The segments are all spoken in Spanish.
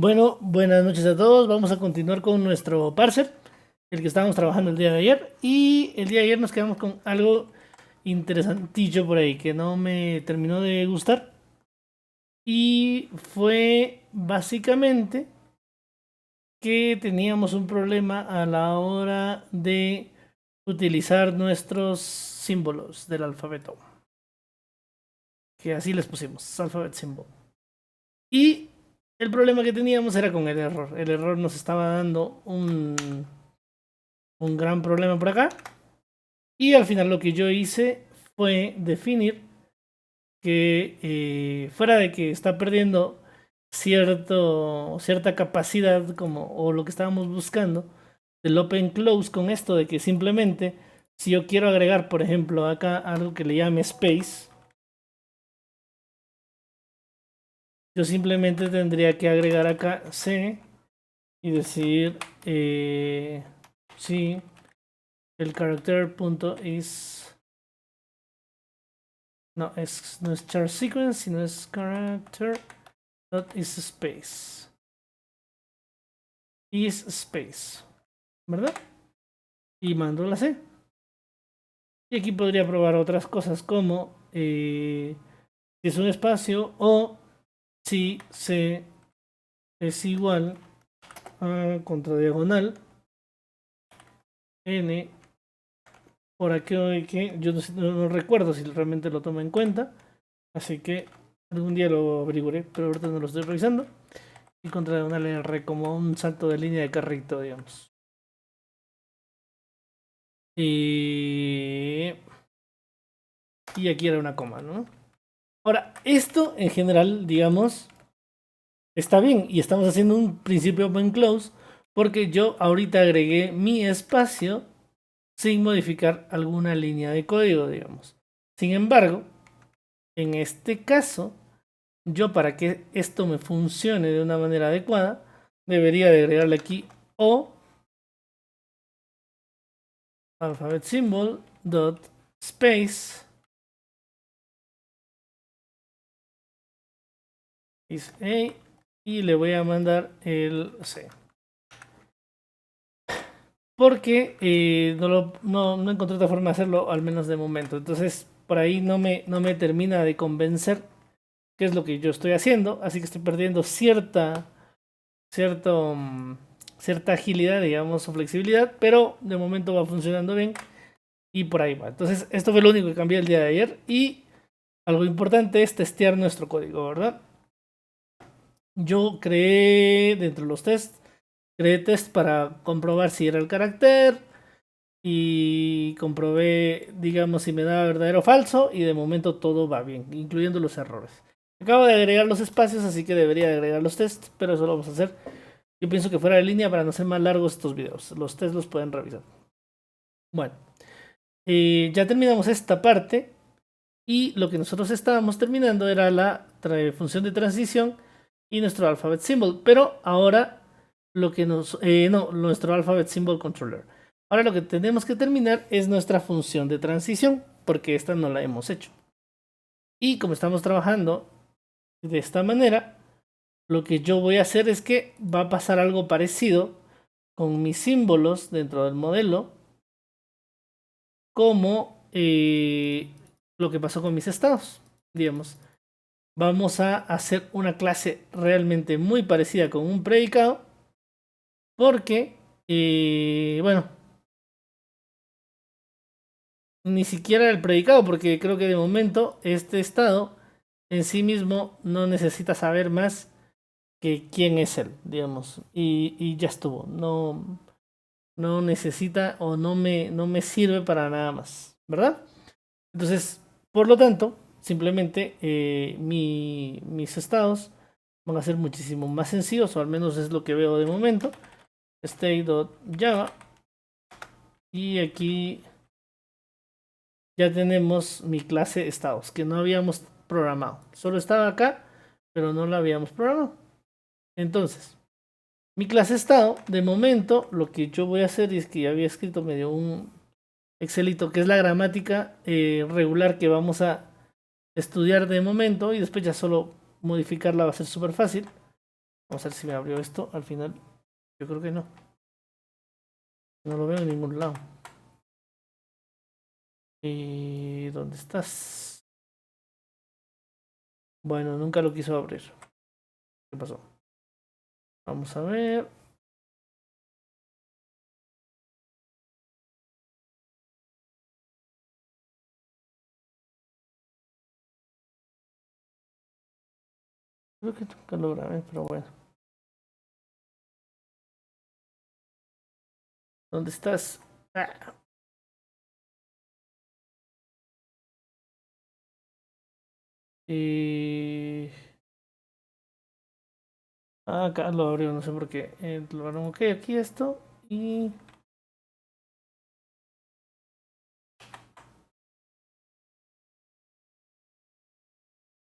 Bueno, buenas noches a todos. Vamos a continuar con nuestro parser, el que estábamos trabajando el día de ayer. Y el día de ayer nos quedamos con algo interesantillo por ahí que no me terminó de gustar. Y fue básicamente que teníamos un problema a la hora de utilizar nuestros símbolos del alfabeto. Que así les pusimos, alphabet symbol. Y el problema que teníamos era con el error. El error nos estaba dando un gran problema por acá. Y al final lo que yo hice fue definir que fuera de que está perdiendo cierta capacidad como, o lo que estábamos buscando del open close con esto de que simplemente si yo quiero agregar por ejemplo acá algo que le llame space, yo simplemente tendría que agregar acá C y decir sí, el character punto is no es char sequence, sino es character dot is space. Is space, ¿verdad? Y mando la C. Y aquí podría probar otras cosas como si es un espacio o si C es igual a contradiagonal N por aquí que yo no recuerdo si realmente lo toma en cuenta. Así que algún día lo averiguaré, pero ahorita no lo estoy revisando. Y contra diagonal R como un salto de línea de carrito, digamos. Y aquí era una coma, ¿no? Ahora, esto en general, digamos, está bien. Y estamos haciendo un principio open close porque yo ahorita agregué mi espacio sin modificar alguna línea de código, digamos. Sin embargo, en este caso, yo para que esto me funcione de una manera adecuada, debería de agregarle aquí O alphabet symbol dot space is A y le voy a mandar el C. Porque no encontré otra forma de hacerlo, al menos de momento. Entonces, por ahí no me termina de convencer qué es lo que yo estoy haciendo. Así que estoy perdiendo cierto, cierta agilidad, digamos, o flexibilidad. Pero de momento va funcionando bien. Y por ahí va. Entonces, esto fue lo único que cambié el día de ayer. Y algo importante es testear nuestro código, ¿verdad? Yo creé dentro de los tests, creé test para comprobar si era el carácter y comprobé, digamos, si me daba verdadero o falso y de momento todo va bien, incluyendo los errores. Acabo de agregar los espacios, así que debería de agregar los tests, pero eso lo vamos a hacer. Yo pienso que fuera de línea para no ser más largos estos videos. Los tests los pueden revisar. Bueno, ya terminamos esta parte y lo que nosotros estábamos terminando era la función de transición y nuestro alphabet symbol, pero ahora lo que no, nuestro alphabet symbol controller. Ahora lo que tenemos que terminar es nuestra función de transición, porque esta no la hemos hecho. Y como estamos trabajando de esta manera, lo que yo voy a hacer es que va a pasar algo parecido con mis símbolos dentro del modelo, como lo que pasó con mis estados, digamos. Vamos a hacer una clase realmente muy parecida con un predicado, porque, bueno, ni siquiera el predicado, porque creo que de momento este estado en sí mismo no necesita saber más que quién es él, digamos, y ya estuvo, no necesita o no me sirve para nada más, ¿verdad? Entonces, por lo tanto, simplemente mis estados van a ser muchísimo más sencillos, o al menos es lo que veo de momento. State.java y aquí ya tenemos mi clase estados que no habíamos programado. Solo estaba acá, pero no la habíamos programado. Entonces, mi clase estado, de momento, lo que yo voy a hacer es que ya había escrito medio un Excelito, que es la gramática regular que vamos a estudiar de momento y después ya solo modificarla va a ser súper fácil. Vamos a ver si me abrió esto al final. Yo creo que no. No lo veo en ningún lado. ¿Y dónde estás? Bueno, nunca lo quiso abrir. ¿Qué pasó? Vamos a ver. Creo que nunca lo grabé, pero bueno. ¿Dónde estás? Ah. Y... acá lo abrió, no sé por qué. Lo abrió, ok, aquí esto. Y...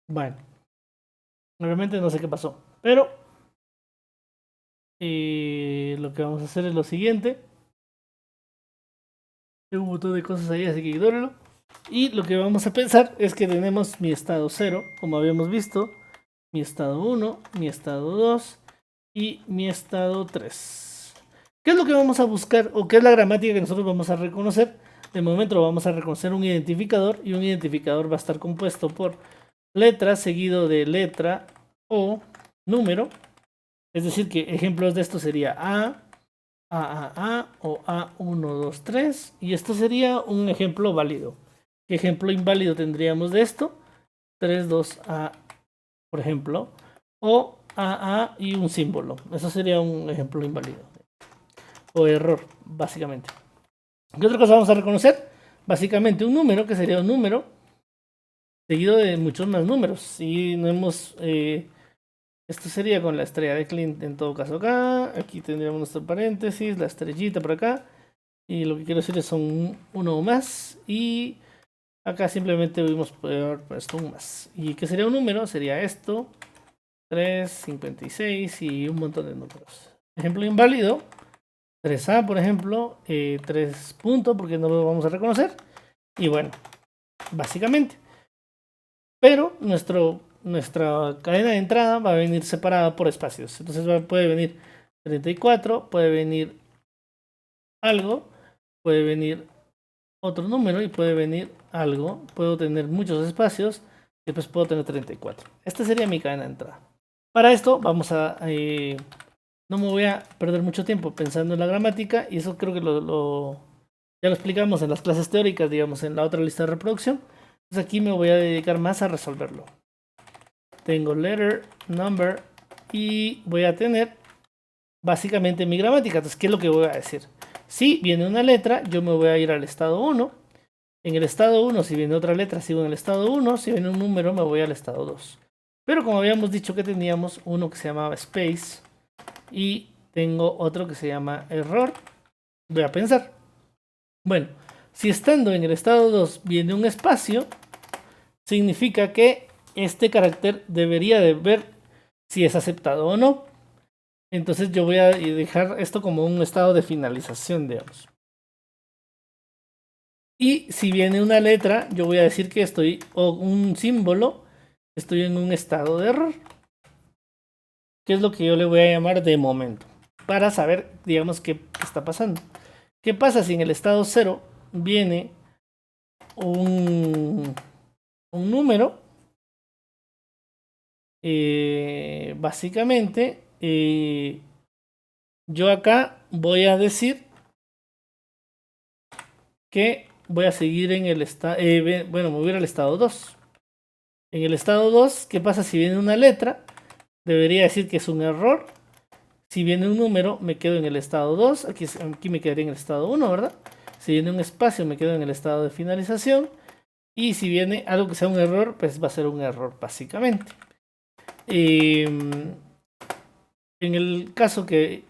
bueno. Obviamente no sé qué pasó. Pero... lo que vamos a hacer es lo siguiente. Hay un montón de cosas ahí, así que ignóralo. Y lo que vamos a pensar es que tenemos mi estado 0, como habíamos visto. Mi estado 1, mi estado 2 y mi estado 3. ¿Qué es lo que vamos a buscar o qué es la gramática que nosotros vamos a reconocer? De momento vamos a reconocer un identificador y un identificador va a estar compuesto por letra seguido de letra o número. Es decir, que ejemplos de esto sería A o A123 y esto sería un ejemplo válido. ¿Qué ejemplo inválido tendríamos de esto? 32A, por ejemplo, o AA y un símbolo. Eso sería un ejemplo inválido o error, básicamente. ¿Qué otra cosa vamos a reconocer? Básicamente un número, que sería un número seguido de muchos más números. Si no hemos... esto sería con la estrella de Clint en todo caso acá. Aquí tendríamos nuestro paréntesis, la estrellita por acá. Y lo que quiero decir es son uno o más. Y acá simplemente hemos puesto un más. ¿Y qué sería un número? Sería esto. 3, 56 y un montón de números. Ejemplo inválido. 3A, por ejemplo. 3 puntos porque no lo vamos a reconocer. Y bueno, básicamente. Pero nuestra cadena de entrada va a venir separada por espacios. Entonces puede venir 34, puede venir algo, puede venir otro número y puede venir algo. Puedo tener muchos espacios y después puedo tener 34. Esta sería mi cadena de entrada. Para esto vamos a... no me voy a perder mucho tiempo pensando en la gramática y eso creo que ya lo explicamos en las clases teóricas, digamos, en la otra lista de reproducción. Entonces aquí me voy a dedicar más a resolverlo. Tengo letter, number y voy a tener básicamente mi gramática. Entonces, ¿qué es lo que voy a decir? Si viene una letra, yo me voy a ir al estado 1. En el estado 1, si viene otra letra, sigo en el estado 1. Si viene un número, me voy al estado 2. Pero como habíamos dicho que teníamos uno que se llamaba space y tengo otro que se llama error, voy a pensar. Bueno, si estando en el estado 2 viene un espacio, significa que este carácter debería de ver si es aceptado o no. Entonces yo voy a dejar esto como un estado de finalización, digamos. Y si viene una letra, yo voy a decir que estoy, o un símbolo, estoy en un estado de error. Que es lo que yo le voy a llamar de momento. Para saber, digamos, qué está pasando. ¿Qué pasa si en el estado 0 viene un número? Básicamente, yo acá voy a decir que voy a seguir en el estado, bueno, me voy a ir al estado 2. En el estado 2, ¿qué pasa si viene una letra? Debería decir que es un error. Si viene un número, me quedo en el estado 2. Aquí me quedaría en el estado 1, ¿verdad? Si viene un espacio, me quedo en el estado de finalización. Y si viene algo que sea un error, pues va a ser un error, básicamente. En el caso que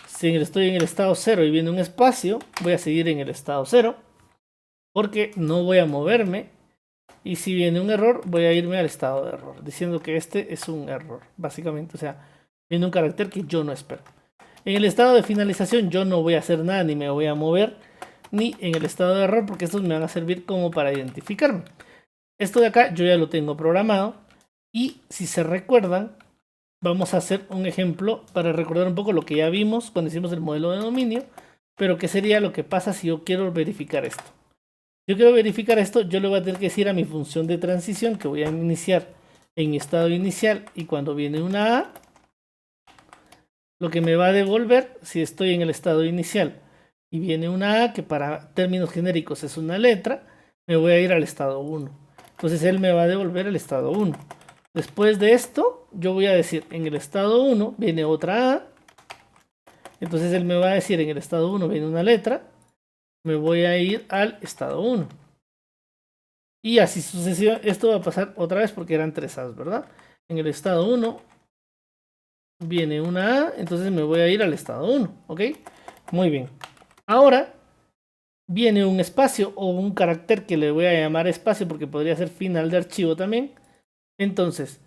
si estoy en el estado 0 y viene un espacio, voy a seguir en el estado 0. Porque no voy a moverme. Y si viene un error, voy a irme al estado de error, diciendo que este es un error, básicamente. O sea, viene un carácter que yo no espero. En el estado de finalización yo no voy a hacer nada, ni me voy a mover, ni en el estado de error, porque estos me van a servir como para identificarme. Esto de acá yo ya lo tengo programado. Y si se recuerdan, vamos a hacer un ejemplo para recordar un poco lo que ya vimos cuando hicimos el modelo de dominio, pero qué sería lo que pasa si yo quiero verificar esto. Yo quiero verificar esto, yo le voy a tener que decir a mi función de transición que voy a iniciar en mi estado inicial, y cuando viene una A, lo que me va a devolver, si estoy en el estado inicial y viene una A, que para términos genéricos es una letra, me voy a ir al estado 1. Entonces él me va a devolver el estado 1. Después de esto, yo voy a decir, en el estado 1 viene otra A. Entonces él me va a decir, en el estado 1 viene una letra. Me voy a ir al estado 1. Y así sucesivamente. Esto va a pasar otra vez porque eran 3 A's, ¿verdad? En el estado 1 viene una A. Entonces me voy a ir al estado 1. ¿Ok? Muy bien. Ahora viene un espacio o un carácter que le voy a llamar espacio porque podría ser final de archivo también. Entonces,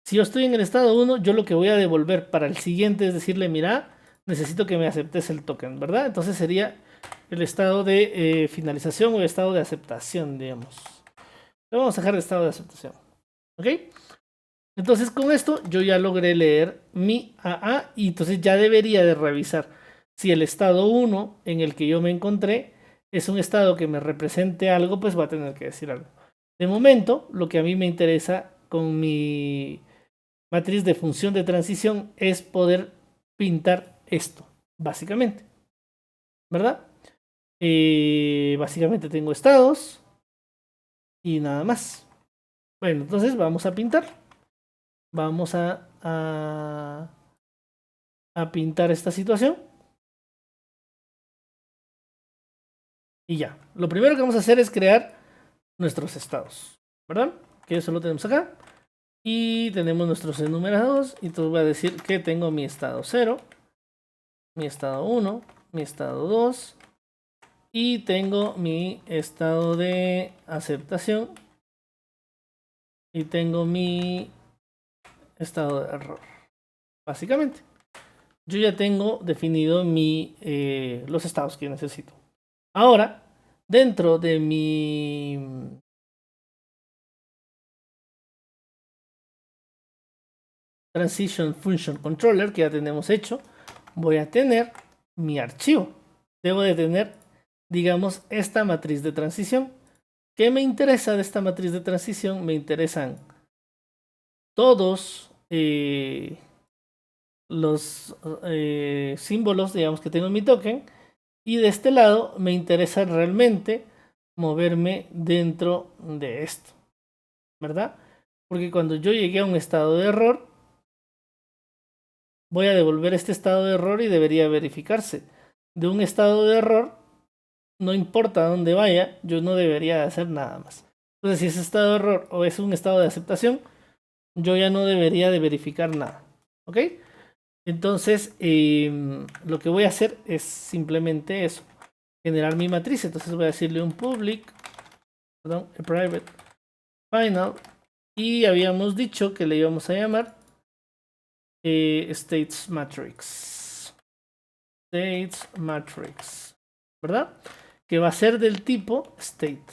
si yo estoy en el estado 1, yo lo que voy a devolver para el siguiente es decirle, mira, necesito que me aceptes el token, ¿verdad? Entonces sería el estado de finalización o el estado de aceptación, digamos. Le vamos a dejar el estado de aceptación. ¿Ok? Entonces con esto yo ya logré leer mi AA y entonces ya debería de revisar si el estado 1 en el que yo me encontré es un estado que me represente algo, pues va a tener que decir algo. De momento, lo que a mí me interesa con mi matriz de función de transición es poder pintar esto, básicamente. ¿Verdad? Básicamente tengo estados y nada más. Bueno, entonces vamos a pintar. Vamos a pintar esta situación. Y ya. Lo primero que vamos a hacer es crear nuestros estados. ¿Verdad? Que eso lo tenemos acá. Y tenemos nuestros enumerados. Y entonces voy a decir que tengo mi estado 0, mi estado 1, mi estado 2. Y tengo mi estado de aceptación. Y tengo mi estado de error. Básicamente. Yo ya tengo definido los estados que yo necesito. Ahora, dentro de mi Transition Function Controller que ya tenemos hecho, voy a tener mi archivo. Debo de tener, digamos, esta matriz de transición. ¿Qué me interesa de esta matriz de transición? Me interesan todos los símbolos, digamos, que tengo en mi token. Y de este lado me interesa realmente moverme dentro de esto, ¿verdad? Porque cuando yo llegué a un estado de error, voy a devolver este estado de error y debería verificarse. De un estado de error, no importa dónde vaya, yo no debería hacer nada más. Entonces, si es estado de error o es un estado de aceptación, yo ya no debería de verificar nada. ¿Ok? Entonces, lo que voy a hacer es simplemente eso. Generar mi matriz. Entonces voy a decirle un public, perdón, a private final. Y habíamos dicho que le íbamos a llamar states matrix. States matrix. ¿Verdad? Que va a ser del tipo state.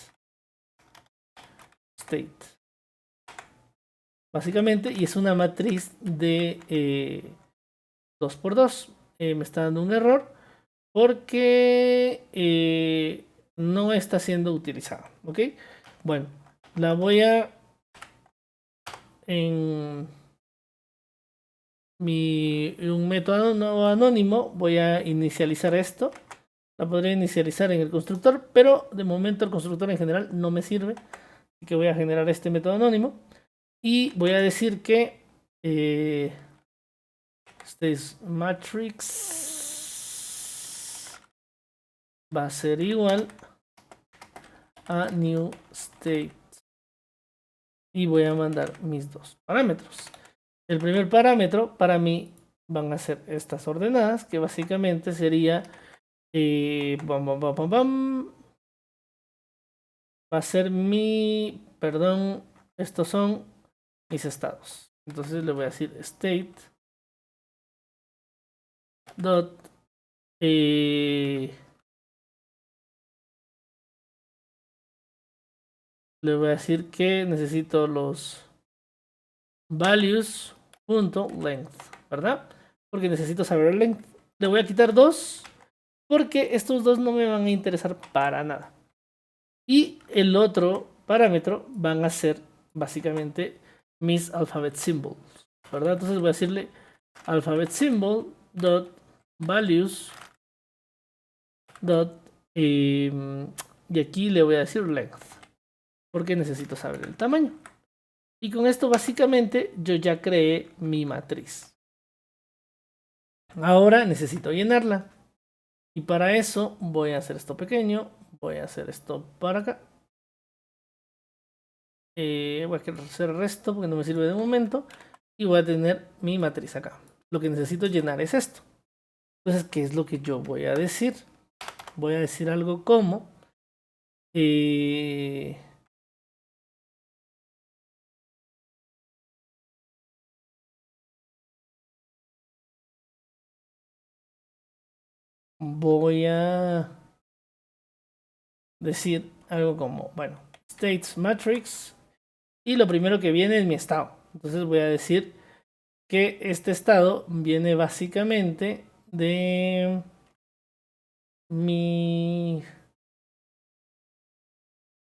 State. Básicamente, y es una matriz de 2×2. Me está dando un error porque no está siendo utilizada. ¿Ok? Bueno, la voy a en un método anónimo voy a inicializar esto. La podría inicializar en el constructor, pero de momento el constructor en general no me sirve. Así que voy a generar este método anónimo. Y voy a decir que este es matrix va a ser igual a new state. Y voy a mandar mis dos parámetros. El primer parámetro para mí van a ser estas ordenadas, que básicamente sería va a ser perdón, estos son mis estados. Entonces le voy a decir state dot le voy a decir que necesito los values punto length, ¿verdad? Porque necesito saber el length. Le voy a quitar 2 porque estos dos no me van a interesar para nada. Y el otro parámetro van a ser básicamente mis alphabet symbols, ¿verdad? Entonces voy a decirle alphabet symbol dot values dot y aquí le voy a decir length porque necesito saber el tamaño. Y con esto básicamente yo ya creé mi matriz. Ahora necesito llenarla. Y para eso voy a hacer esto pequeño. Voy a hacer esto para acá. Voy a hacer el resto porque no me sirve de momento. Y voy a tener mi matriz acá. Lo que necesito llenar es esto. Entonces, ¿qué es lo que yo voy a decir? Voy a decir algo como... voy a decir algo como, bueno, states matrix. Y lo primero que viene es mi estado. Entonces voy a decir que este estado viene básicamente de mi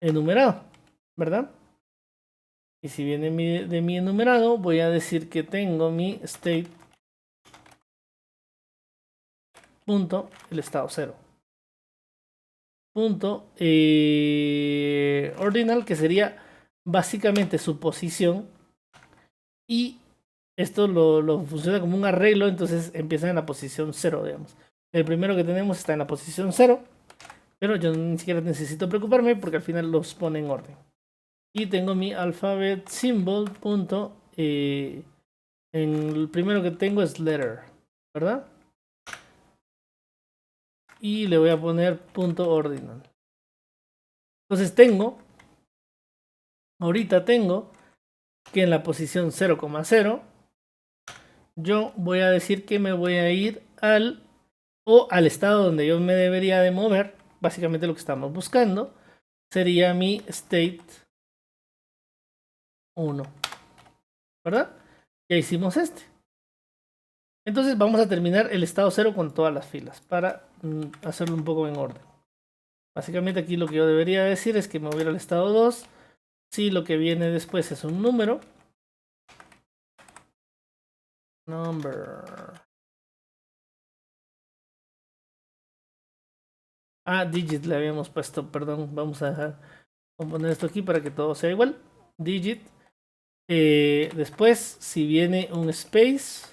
enumerado, ¿verdad? Y si viene de mi enumerado, voy a decir que tengo mi state punto el estado 0 punto ordinal, que sería básicamente su posición, y esto lo funciona como un arreglo, entonces empieza en la posición 0, digamos. El primero que tenemos está en la posición 0, pero yo ni siquiera necesito preocuparme porque al final los pone en orden. Y tengo mi alphabet symbol punto, en el primero que tengo es letter, ¿verdad? Y le voy a poner punto ordinal. Entonces ahorita tengo que en la posición 0,0 yo voy a decir que me voy a ir al estado donde yo me debería de mover. Básicamente lo que estamos buscando sería mi state 1, ¿verdad? Ya hicimos este. Entonces vamos a terminar el estado 0 con todas las filas para hacerlo un poco en orden. Básicamente aquí lo que yo debería decir es que me voy a ir al estado 2. Si lo que viene después es un número, number. Digit le habíamos puesto, perdón. Vamos a dejar componer esto aquí para que todo sea igual. Digit. Después, si viene un space,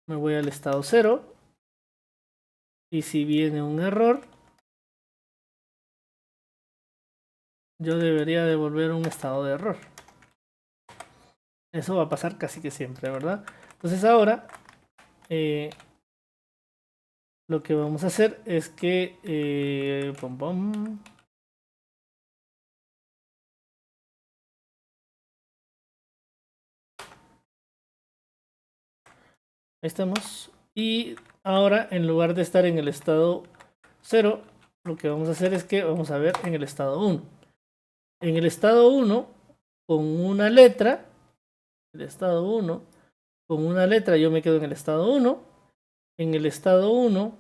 me voy al estado 0. Y si viene un error, yo debería devolver un estado de error. Eso va a pasar casi que siempre, ¿verdad? Entonces ahora lo que vamos a hacer es que ahí estamos. Y ahora, en lugar de estar en el estado 0, lo que vamos a hacer es que vamos a ver en el estado 1. En el estado 1, con una letra, el estado 1, con una letra yo me quedo en el estado 1. En el estado 1,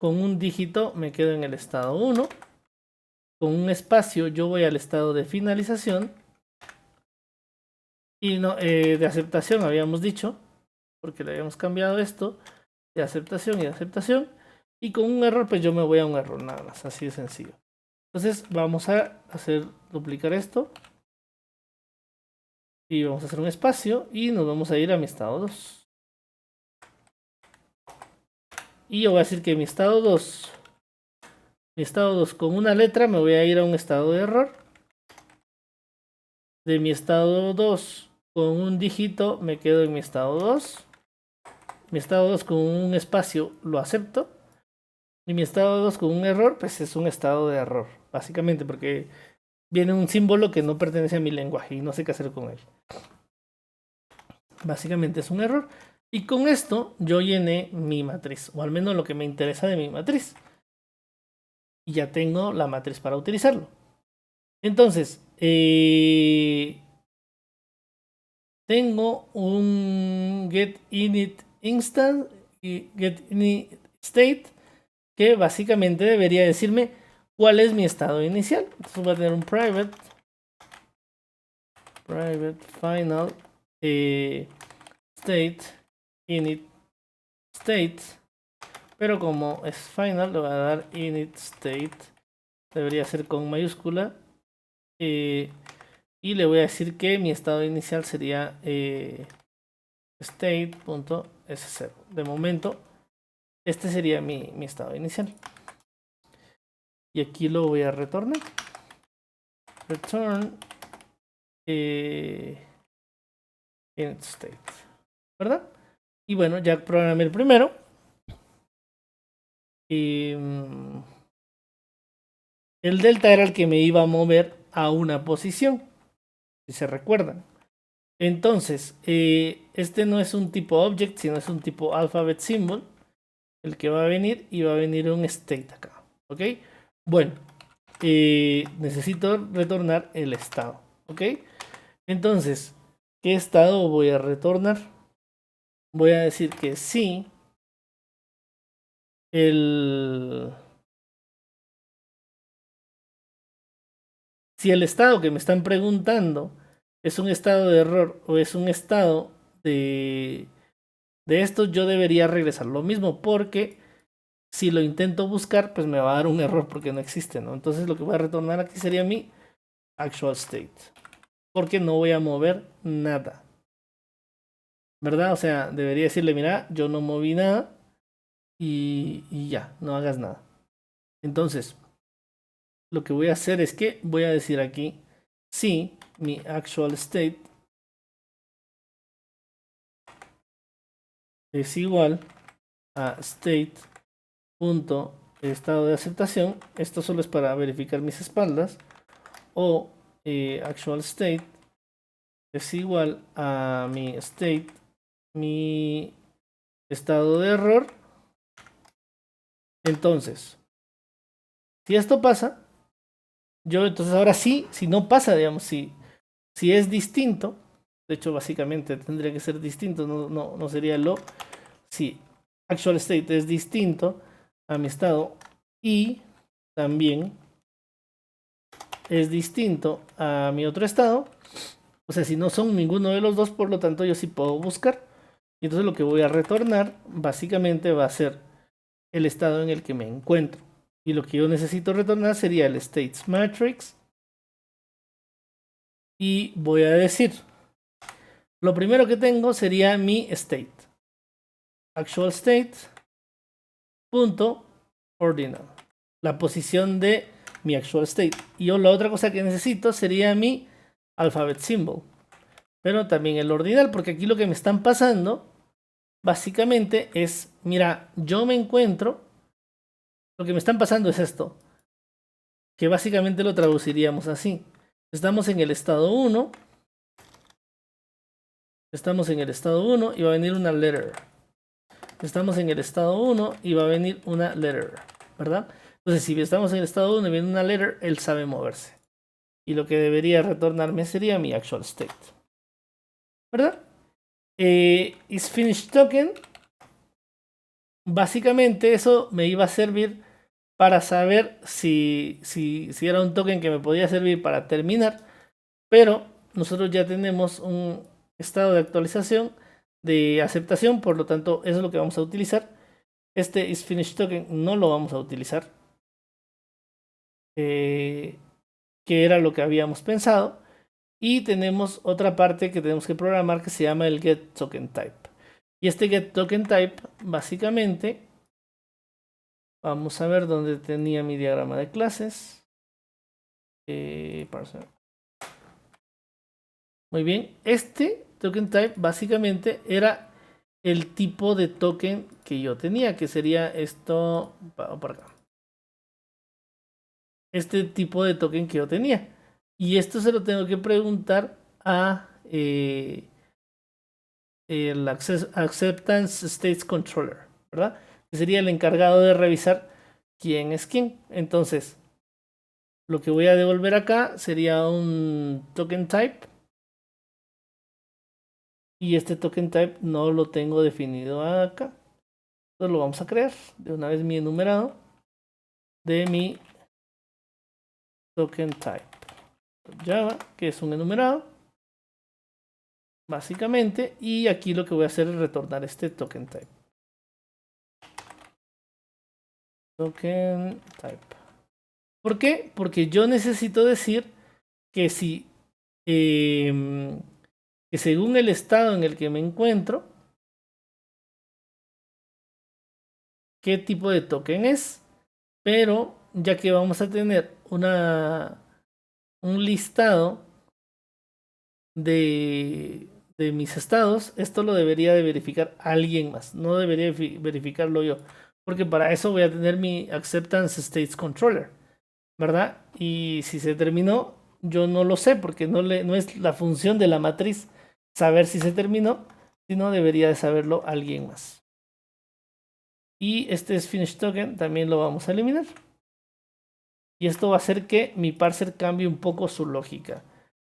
con un dígito me quedo en el estado 1. Con un espacio yo voy al estado de finalización. Y no, de aceptación habíamos dicho, porque le habíamos cambiado esto, de aceptación y de aceptación. Y con un error pues yo me voy a un error, nada más, así de sencillo. Entonces vamos a duplicar esto. Y vamos a hacer un espacio y nos vamos a ir a mi estado 2. Y yo voy a decir que mi estado 2 con una letra me voy a ir a un estado de error. De mi estado 2 con un dígito me quedo en mi estado 2. Mi estado 2 con un espacio lo acepto. Y mi estado 2 con un error, pues es un estado de error. Básicamente porque viene un símbolo que no pertenece a mi lenguaje y no sé qué hacer con él. Básicamente es un error. Y con esto yo llené mi matriz, o al menos lo que me interesa de mi matriz. Y ya tengo la matriz para utilizarlo. Entonces, tengo un getInit instance y getInit state que básicamente debería decirme cuál es mi estado inicial. Entonces voy a tener un private final state init state, pero como es final le voy a dar init state, debería ser con mayúscula, y le voy a decir que mi estado inicial sería state.s0. de momento este sería mi estado inicial y aquí lo voy a retornar. Return init state, ¿verdad? Y bueno, ya programé el primero. El delta era el que me iba a mover a una posición, si se recuerdan. Entonces, este no es un tipo object, sino es un tipo alphabet symbol, el que va a venir, y va a venir un state acá, ¿ok? Bueno, necesito retornar el estado, ¿ok? Entonces, ¿qué estado voy a retornar? Voy a decir que sí, si el estado que me están preguntando es un estado de error o es un estado de esto, yo debería regresar lo mismo, porque si lo intento buscar, pues me va a dar un error porque no existe, ¿no? Entonces lo que voy a retornar aquí sería mi actual state, porque no voy a mover nada, ¿verdad? O sea, debería decirle, mira, yo no moví nada y ya, no hagas nada. Entonces, lo que voy a hacer es que voy a decir aquí, sí, mi actual state es igual a state.estado de aceptación. Esto solo es para verificar mis espaldas. O actual state es igual a mi state, mi estado de error. Entonces, si esto pasa, yo entonces ahora sí, si no pasa, digamos, si es distinto, de hecho básicamente tendría que ser distinto, no sería lo, si actual state es distinto a mi estado y también es distinto a mi otro estado, o sea, si no son ninguno de los dos, por lo tanto yo sí puedo buscar. Y entonces lo que voy a retornar básicamente va a ser el estado en el que me encuentro. Y lo que yo necesito retornar sería el states matrix. Y voy a decir, lo primero que tengo sería mi state. Actual state. Punto ordinal. La posición de mi actual state. Y yo la otra cosa que necesito sería mi alphabet symbol. Pero también el ordinal, porque aquí lo que me están pasando básicamente es, mira, yo me encuentro, lo que me están pasando es esto, que básicamente lo traduciríamos así. Estamos en el estado 1, estamos en el estado 1 y va a venir una letter. Estamos en el estado 1 y va a venir una letter, ¿verdad? Entonces, si estamos en el estado 1 y viene una letter, él sabe moverse. Y lo que debería retornarme sería mi actual state, ¿verdad? Is finished token. Básicamente eso me iba a servir para saber si era un token que me podía servir para terminar, pero nosotros ya tenemos un estado de actualización de aceptación, por lo tanto eso es lo que vamos a utilizar. Este isFinish token no lo vamos a utilizar, que era lo que habíamos pensado, y tenemos otra parte que tenemos que programar que se llama el getTokenType. Y este getTokenType básicamente, vamos a ver dónde tenía mi diagrama de clases. Muy bien, este token type básicamente era el tipo de token que yo tenía, que sería esto, por acá. Este tipo de token que yo tenía. Y esto se lo tengo que preguntar a el Acceptance States Controller, ¿verdad? Que sería el encargado de revisar quién es quién. Entonces, lo que voy a devolver acá sería un token type Y este token type no lo tengo definido acá. Entonces lo vamos a crear de una vez mi enumerado de mi token type Java, que es un enumerado básicamente, y aquí lo que voy a hacer es retornar este token type. Token type. ¿Por qué? Porque yo necesito decir que si que según el estado en el que me encuentro, qué tipo de token es, pero ya que vamos a tener un listado de mis estados, esto lo debería de verificar alguien más, no debería verificarlo yo, porque para eso voy a tener mi Acceptance States Controller, ¿verdad? Y si se terminó, yo no lo sé, porque no es la función de la matriz saber si se terminó, sino debería de saberlo alguien más. Y este es Finish Token, también lo vamos a eliminar. Y esto va a hacer que mi parser cambie un poco su lógica.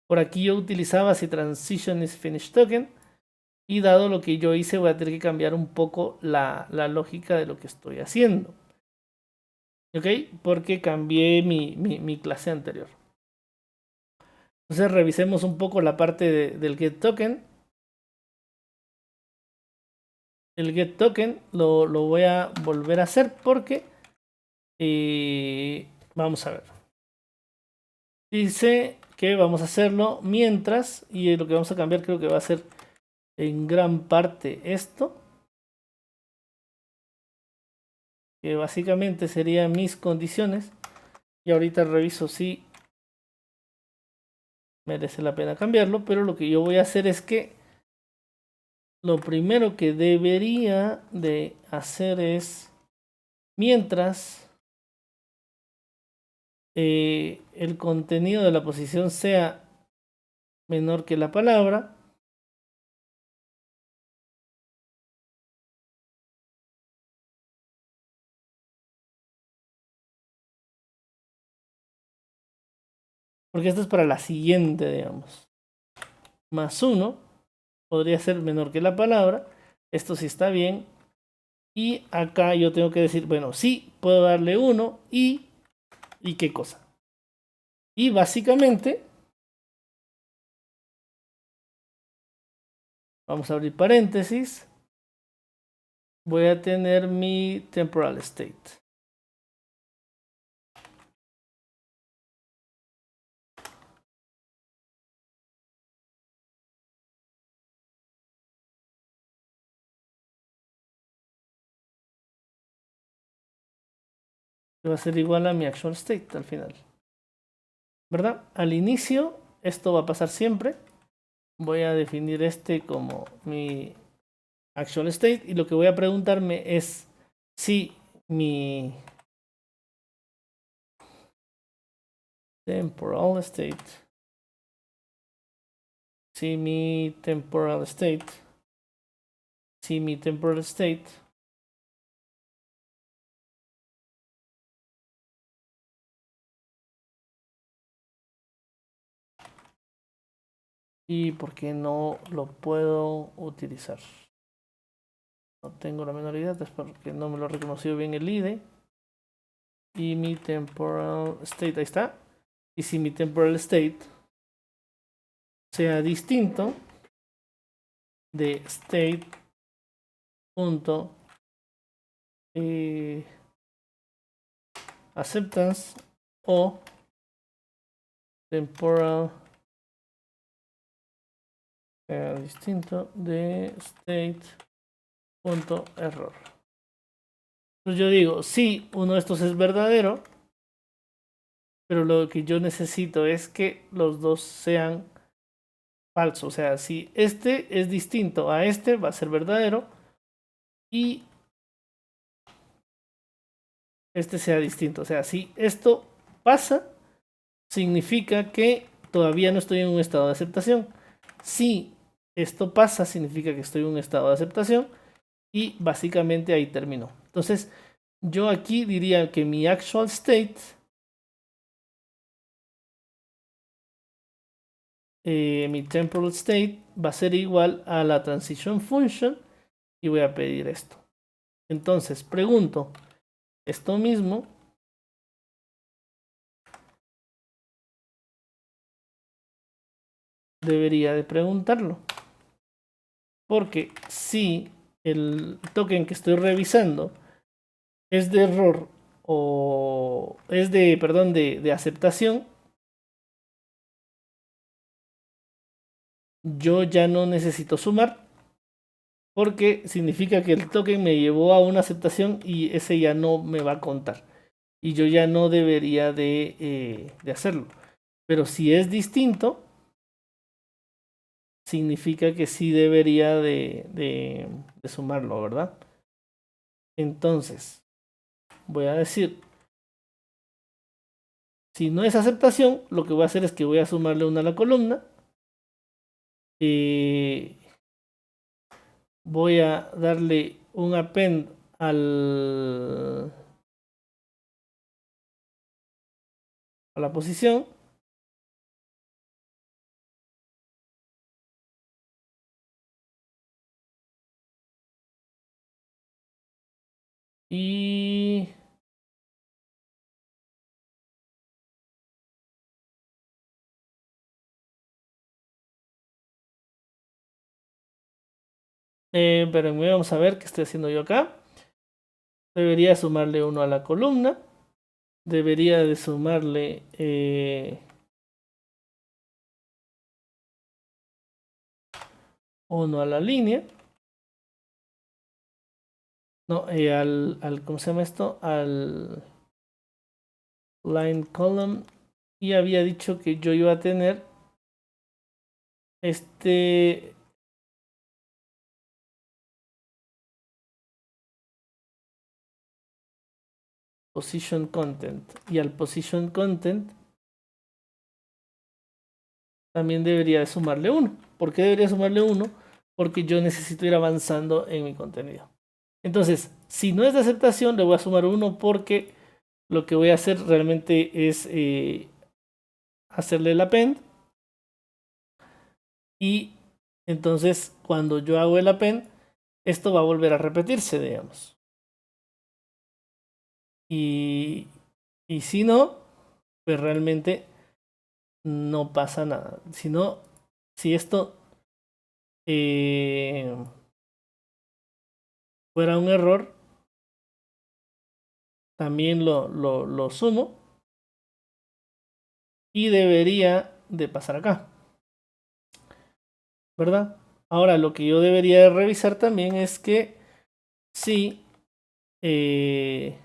Por aquí yo utilizaba si transition is finish token. Y dado lo que yo hice, voy a tener que cambiar un poco la lógica de lo que estoy haciendo. ¿Ok? Porque cambié mi clase anterior. Entonces revisemos un poco la parte del get token. El get token lo voy a volver a hacer porque vamos a ver. Dice que vamos a hacerlo mientras, y lo que vamos a cambiar creo que va a ser en gran parte esto, que básicamente serían mis condiciones, y ahorita reviso si merece la pena cambiarlo, pero lo que yo voy a hacer es que lo primero que debería de hacer es, mientras el contenido de la posición sea menor que la palabra, porque esto es para la siguiente, digamos, más 1 podría ser menor que la palabra, esto sí está bien, y acá yo tengo que decir, bueno, sí, puedo darle 1 y qué cosa. Y básicamente, vamos a abrir paréntesis, voy a tener mi temporal state. Va a ser igual a mi actual state al final, ¿verdad? Al inicio, esto va a pasar siempre. Voy a definir este como mi actual state y lo que voy a preguntarme es si mi temporal state, si mi temporal state y por qué no lo puedo utilizar. No tengo la menor idea, es porque no me lo ha reconocido bien el IDE. Y mi temporal state, ahí está. Y si mi temporal state sea distinto de state punto acceptance o temporal distinto de state punto error. Entonces yo digo, sí, uno de estos es verdadero, pero lo que yo necesito es que los dos sean falsos. O sea, si este es distinto a este, va a ser verdadero, y este sea distinto. O sea, si esto pasa, significa que todavía no estoy en un estado de aceptación. Si esto pasa, significa que estoy en un estado de aceptación, y básicamente ahí terminó. Entonces, yo aquí diría que mi actual state mi temporal state va a ser igual a la transition function y voy a pedir esto. Entonces pregunto esto mismo. Debería de preguntarlo. Porque si el token que estoy revisando es de error o es de, perdón, de aceptación, yo ya no necesito sumar, porque significa que el token me llevó a una aceptación y ese ya no me va a contar. Y yo ya no debería de hacerlo. Pero si es distinto, significa que sí debería de sumarlo, ¿verdad? Entonces, voy a decir, si no es aceptación, lo que voy a hacer es que voy a sumarle una a la columna. Voy a darle un append a la posición. Y pero vamos a ver qué estoy haciendo yo acá. Debería sumarle uno a la columna. Debería de sumarle uno a la línea. No, ¿cómo se llama esto? Al line column. Y había dicho que yo iba a tener position content, y al position content también debería de sumarle 1. ¿Por qué debería sumarle 1? Porque yo necesito ir avanzando en mi contenido. Entonces, si no es de aceptación, le voy a sumar 1 porque lo que voy a hacer realmente es hacerle el append. Y entonces, cuando yo hago el append, esto va a volver a repetirse, digamos. Y si no, pues realmente no pasa nada. Si esto fuera un error, también lo sumo y debería de pasar acá, ¿verdad? Ahora lo que yo debería de revisar también es que si el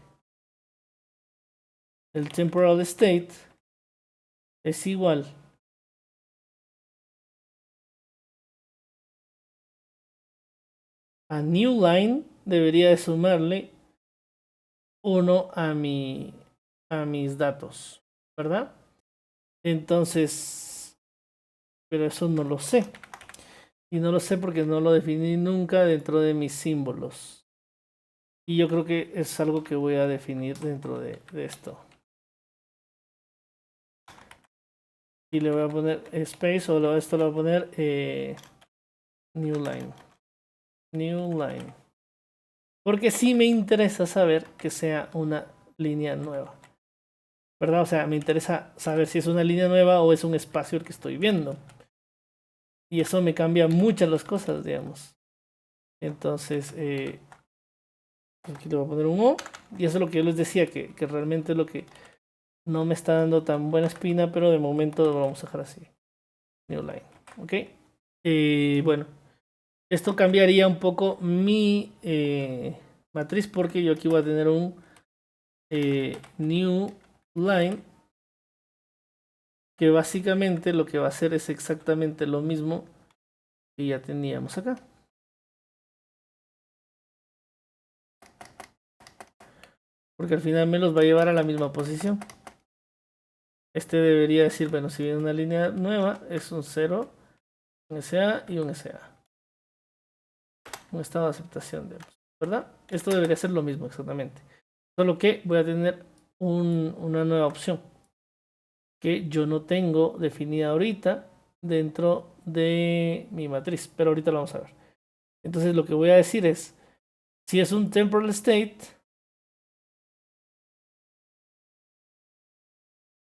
temporal state es igual a new line, debería de sumarle 1 a mis datos, ¿verdad? Entonces, pero eso no lo sé. Y no lo sé porque no lo definí nunca dentro de mis símbolos. Y yo creo que es algo que voy a definir dentro de esto. Y le voy a poner space o esto lo voy a poner new line. New line. Porque sí me interesa saber que sea una línea nueva. ¿Verdad? O sea, me interesa saber si es una línea nueva o es un espacio el que estoy viendo. Y eso me cambia muchas las cosas, digamos. Entonces, aquí le voy a poner un O. Y eso es lo que yo les decía, que realmente es lo que no me está dando tan buena espina, pero de momento lo vamos a dejar así. New line. ¿Ok? Bueno, esto cambiaría un poco mi matriz porque yo aquí voy a tener un new line que básicamente lo que va a hacer es exactamente lo mismo que ya teníamos acá. Porque al final me los va a llevar a la misma posición. Este debería decir, bueno, si viene una línea nueva, es un 0, un SA y un SA. Un estado de aceptación, ¿verdad? Esto debería ser lo mismo exactamente. Solo que voy a tener una nueva opción que yo no tengo definida ahorita dentro de mi matriz, pero ahorita lo vamos a ver. Entonces lo que voy a decir es, si es un temporal state,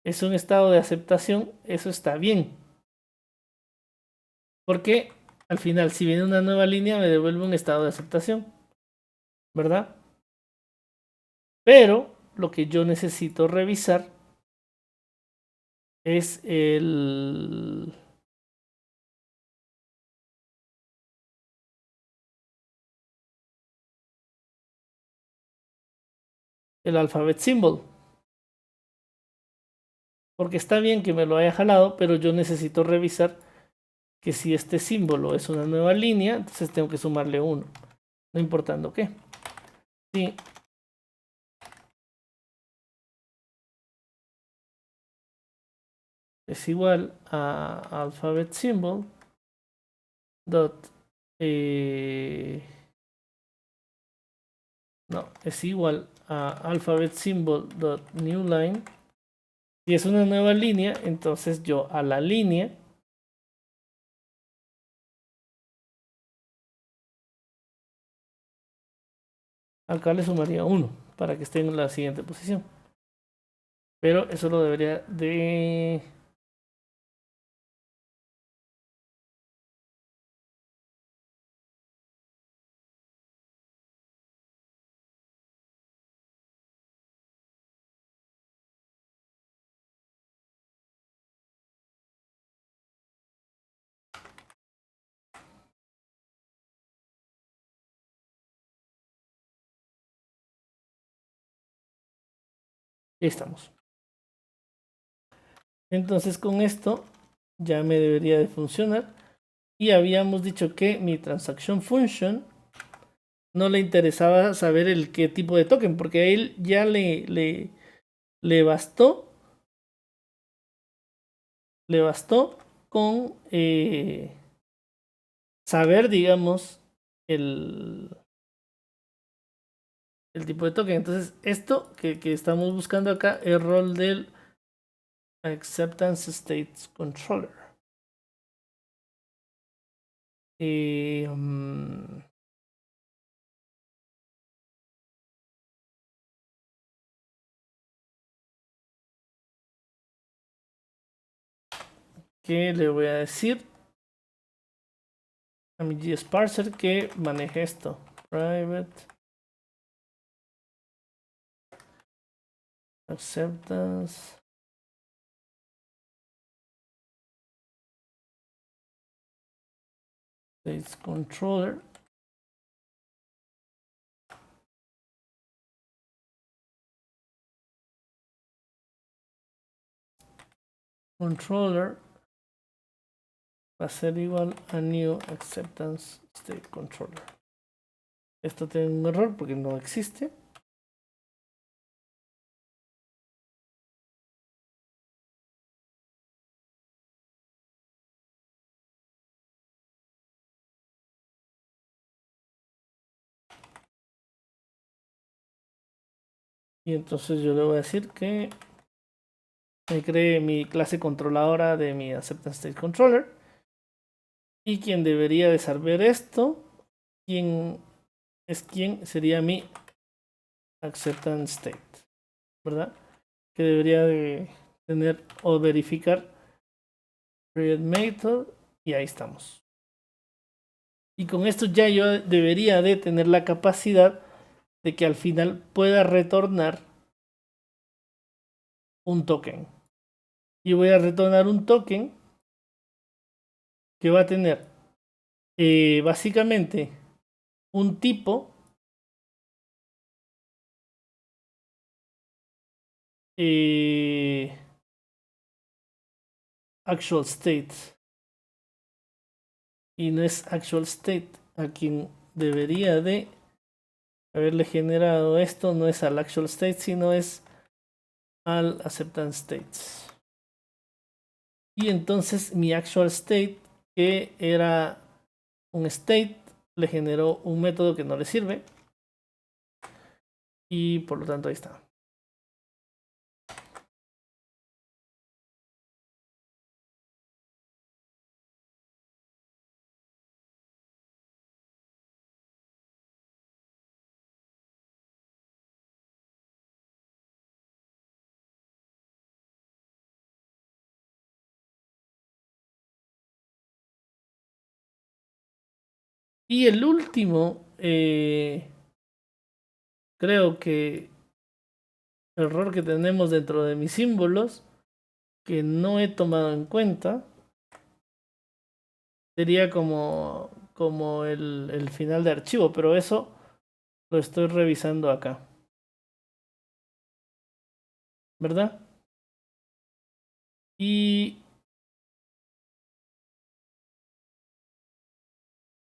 es un estado de aceptación, eso está bien. Porque al final, si viene una nueva línea, me devuelve un estado de aceptación, ¿verdad? Pero lo que yo necesito revisar es el alphabet symbol. Porque está bien que me lo haya jalado, pero yo necesito revisar que si este símbolo es una nueva línea, entonces tengo que sumarle 1, no importando qué. Sí. Es igual a alphabet symbol dot no, es igual a alphabet symbol dot new line. Si es una nueva línea, entonces yo a la línea acá le sumaría 1 para que esté en la siguiente posición. Pero eso lo debería de... Ahí estamos. Entonces con esto ya me debería de funcionar. Y habíamos dicho que mi transaction function no le interesaba saber el qué tipo de token, porque a él ya le bastó con saber, digamos, el tipo de token. Entonces, esto que estamos buscando acá es el rol del Acceptance States Controller. ¿Qué le voy a decir a mi GSparser que maneje esto? Private Acceptance States Controller. Controller va a ser igual a New Acceptance State Controller. Esto tiene un error porque no existe. Y entonces yo le voy a decir que me cree mi clase controladora de mi Acceptance State Controller. Y quien debería de saber esto, quién sería mi Acceptance State, ¿verdad? Que debería de tener o verificar create method y ahí estamos. Y con esto ya yo debería de tener la capacidad de que al final pueda retornar un token. Y voy a retornar un token que va a tener básicamente un tipo actual state. Y no es actual state a quien debería de haberle generado esto, no es al actual state, sino es al acceptance states. Y entonces mi actual state, que era un state, le generó un método que no le sirve. Y por lo tanto ahí está. Y el último, creo que error que tenemos dentro de mis símbolos, que no he tomado en cuenta, sería como el final de archivo, pero eso lo estoy revisando acá, ¿verdad? Y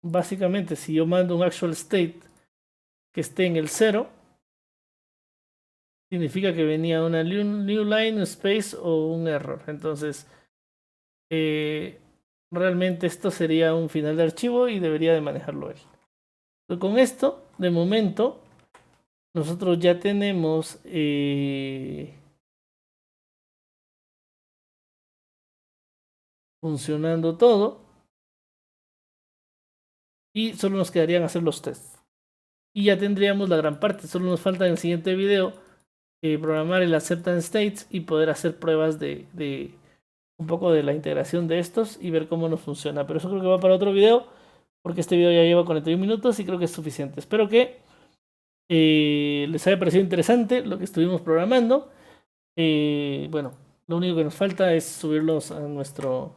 básicamente, si yo mando un actual state que esté en el 0, significa que venía una new line, space o un error. Entonces, realmente esto sería un final de archivo y debería de manejarlo él. Entonces, con esto, de momento, nosotros ya tenemos funcionando todo y solo nos quedarían hacer los tests. Y ya tendríamos la gran parte. Solo nos falta en el siguiente video programar el acceptance states y poder hacer pruebas de un poco de la integración de estos y ver cómo nos funciona. Pero eso creo que va para otro video, porque este video ya lleva 41 minutos y creo que es suficiente. Espero que les haya parecido interesante lo que estuvimos programando. Bueno, lo único que nos falta es subirlos a nuestro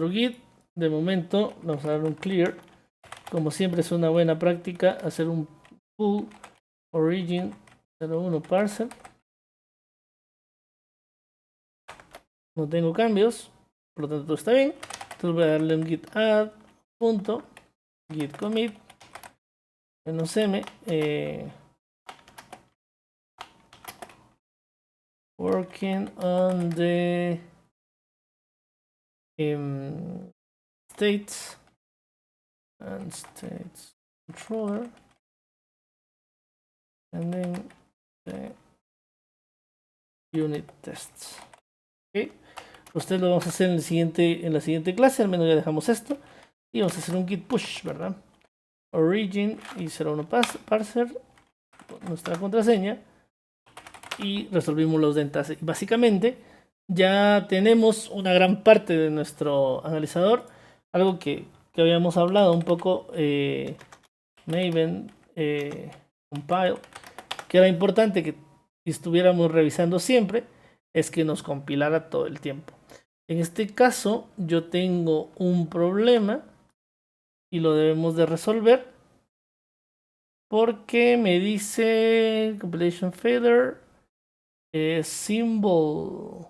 Git. De momento vamos a dar un clear. Como siempre es una buena práctica hacer un pull origin 01 parser. No tengo cambios, por lo tanto todo está bien. Entonces voy a darle un git add punto git commit -m working on the states and states controller and then the unit tests. Okay. Ustedes lo vamos a hacer en la siguiente clase, al menos ya dejamos esto. Y vamos a hacer un git push, ¿verdad? Origin y 01 parser, nuestra contraseña. Y resolvimos los dentas. Y básicamente ya tenemos una gran parte de nuestro analizador. Algo que habíamos hablado un poco, Maven compile, que era importante que estuviéramos revisando siempre, es que nos compilara todo el tiempo. En este caso yo tengo un problema y lo debemos de resolver porque me dice compilation failure, symbol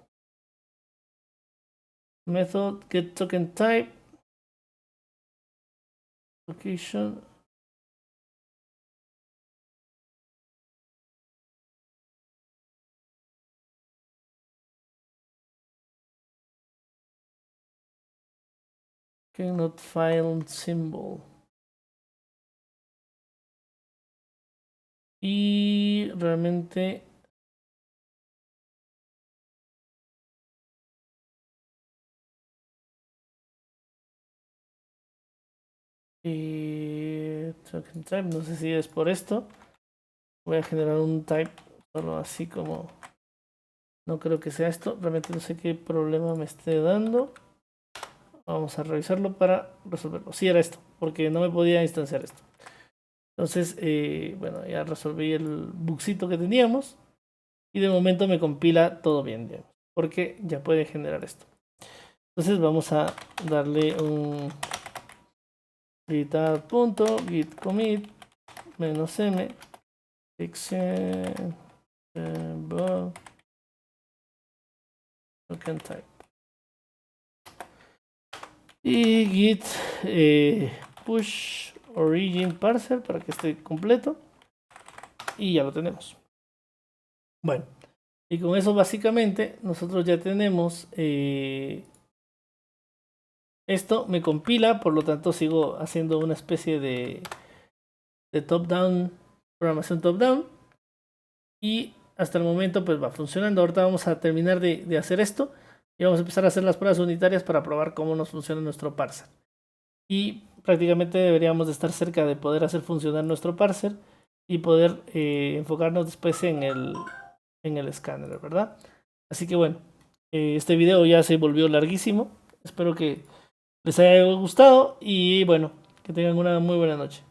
method get token type location. Cannot find symbol. Y realmente token type, no sé si es por esto. Voy a generar un type solo así como, no creo que sea esto, realmente no sé qué problema me esté dando. Vamos a revisarlo para resolverlo. Sí, era esto, porque no me podía instanciar esto. Entonces, bueno, ya resolví el bugcito que teníamos y de momento me compila todo bien, digamos, porque ya puede generar esto. Entonces vamos a darle un git commit -m fixen token type y git push origin parser para que esté completo y ya lo tenemos. Bueno, y con eso básicamente nosotros ya tenemos esto me compila, por lo tanto sigo haciendo una especie de top-down, programación top-down. Y hasta el momento pues va funcionando. Ahorita vamos a terminar de hacer esto. Y vamos a empezar a hacer las pruebas unitarias para probar cómo nos funciona nuestro parser. Y prácticamente deberíamos de estar cerca de poder hacer funcionar nuestro parser. Y poder enfocarnos después en el escáner, ¿verdad? Así que bueno, este video ya se volvió larguísimo. Espero que les haya gustado y bueno, Que tengan una muy buena noche.